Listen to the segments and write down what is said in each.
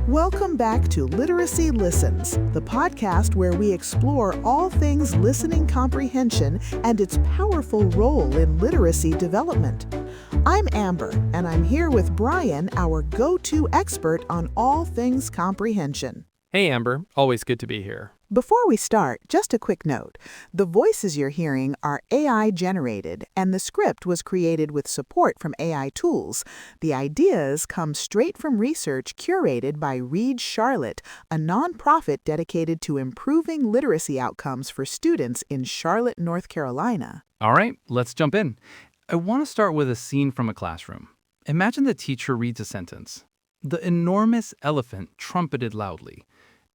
Welcome back to Literacy Listens, the podcast where we explore all things listening comprehension and its powerful role in literacy development. I'm Amber, and I'm here with Brian, our go-to expert on all things comprehension. Hey Amber, always good to be here. Before we start, just a quick note. The voices you're hearing are AI-generated, and the script was created with support from AI tools. The ideas come straight from research curated by Read Charlotte, a nonprofit dedicated to improving literacy outcomes for students in Charlotte, North Carolina. All right, let's jump in. I want to start with a scene from a classroom. Imagine the teacher reads a sentence. The enormous elephant trumpeted loudly.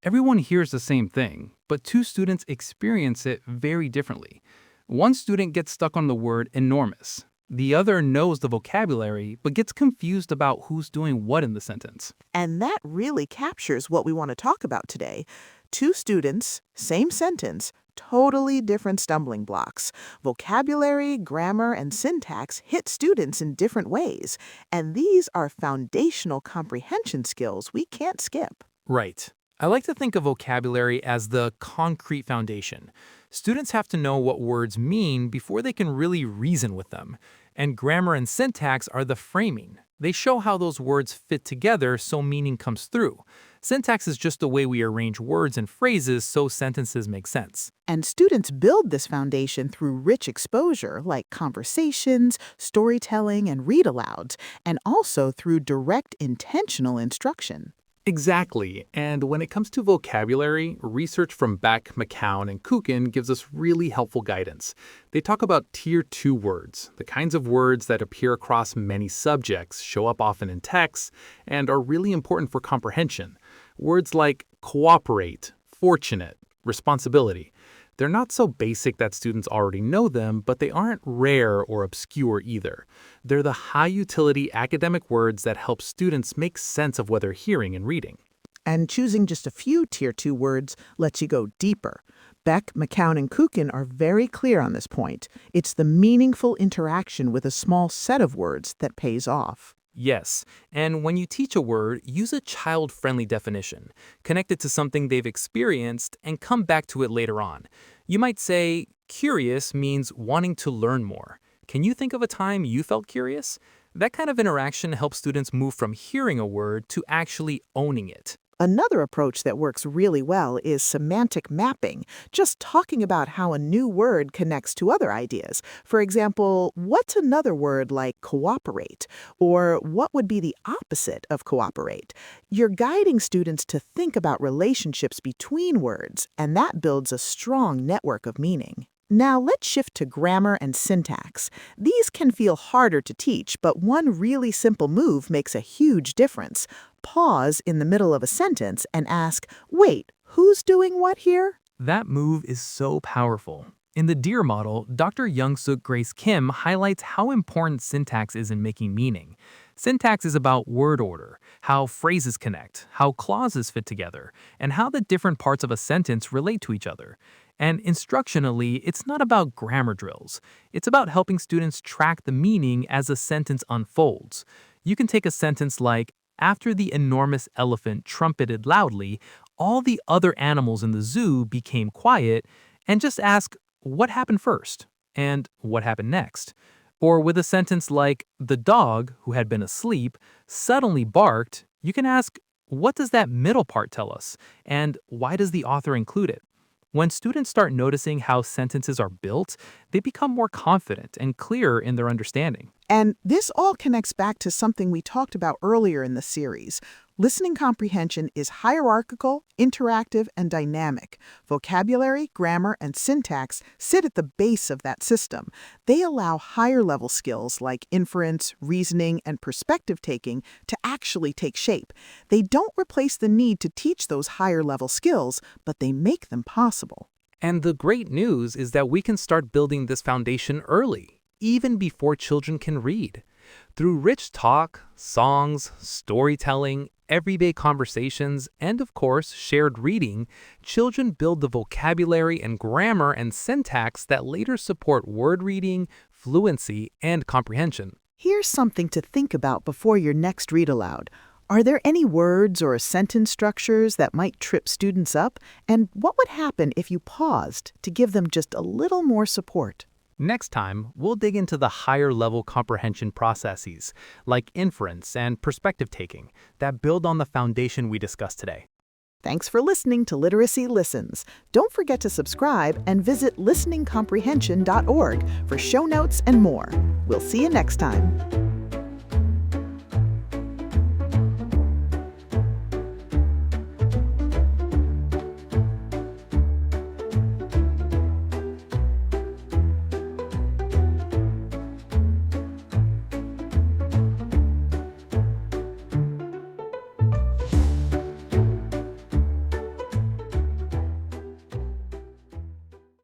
Everyone hears the same thing, but two students experience it very differently. One student gets stuck on the word enormous. The other knows the vocabulary, but gets confused about who's doing what in the sentence. And that really captures what we want to talk about today. Two students, same sentence, totally different stumbling blocks. Vocabulary, grammar, and syntax hit students in different ways, and these are foundational comprehension skills we can't skip. Right. I like to think of vocabulary as the concrete foundation. Students have to know what words mean before they can really reason with them. And grammar and syntax are the framing. They show how those words fit together so meaning comes through. Syntax is just the way we arrange words and phrases so sentences make sense. And students build this foundation through rich exposure like conversations, storytelling, and read-alouds, and also through direct intentional instruction. Exactly, and when it comes to vocabulary, research from Beck, McCown, and Kukin gives us really helpful guidance. They talk about Tier 2 words, the kinds of words that appear across many subjects, show up often in texts, and are really important for comprehension. Words like cooperate, fortunate, responsibility. They're not so basic that students already know them, but they aren't rare or obscure either. They're the high-utility academic words that help students make sense of what they're hearing and reading. And choosing just a few Tier 2 words lets you go deeper. Beck, McCown, and Kukin are very clear on this point. It's the meaningful interaction with a small set of words that pays off. Yes, and when you teach a word, use a child-friendly definition. Connect it to something they've experienced and come back to it later on. You might say, curious means wanting to learn more. Can you think of a time you felt curious? That kind of interaction helps students move from hearing a word to actually owning it. Another approach that works really well is semantic mapping, just talking about how a new word connects to other ideas. For example, what's another word like cooperate? Or what would be the opposite of cooperate? You're guiding students to think about relationships between words, and that builds a strong network of meaning. Now let's shift to grammar and syntax. These can feel harder to teach, but one really simple move makes a huge difference. Pause in the middle of a sentence and ask, wait, who's doing what here? That move is so powerful. In the DEAR model, Dr. Youngsuk Grace Kim highlights how important syntax is in making meaning. Syntax is about word order, how phrases connect, how clauses fit together, and how the different parts of a sentence relate to each other. And instructionally, it's not about grammar drills. It's about helping students track the meaning as a sentence unfolds. You can take a sentence like, after the enormous elephant trumpeted loudly, all the other animals in the zoo became quiet, and just ask, what happened first? And what happened next? Or with a sentence like, the dog, who had been asleep, suddenly barked, you can ask, what does that middle part tell us? And why does the author include it? When students start noticing how sentences are built, they become more confident and clearer in their understanding. And this all connects back to something we talked about earlier in the series. Listening comprehension is hierarchical, interactive, and dynamic. Vocabulary, grammar, and syntax sit at the base of that system. They allow higher-level skills like inference, reasoning, and perspective-taking to actually take shape. They don't replace the need to teach those higher-level skills, but they make them possible. And the great news is that we can start building this foundation early, even before children can read. Through rich talk, songs, storytelling, everyday conversations, and of course, shared reading, children build the vocabulary and grammar and syntax that later support word reading, fluency, and comprehension. Here's something to think about before your next read aloud. Are there any words or sentence structures that might trip students up? And what would happen if you paused to give them just a little more support? Next time, we'll dig into the higher-level comprehension processes, like inference and perspective taking, that build on the foundation we discussed today. Thanks for listening to Literacy Listens. Don't forget to subscribe and visit listeningcomprehension.org for show notes and more. We'll see you next time.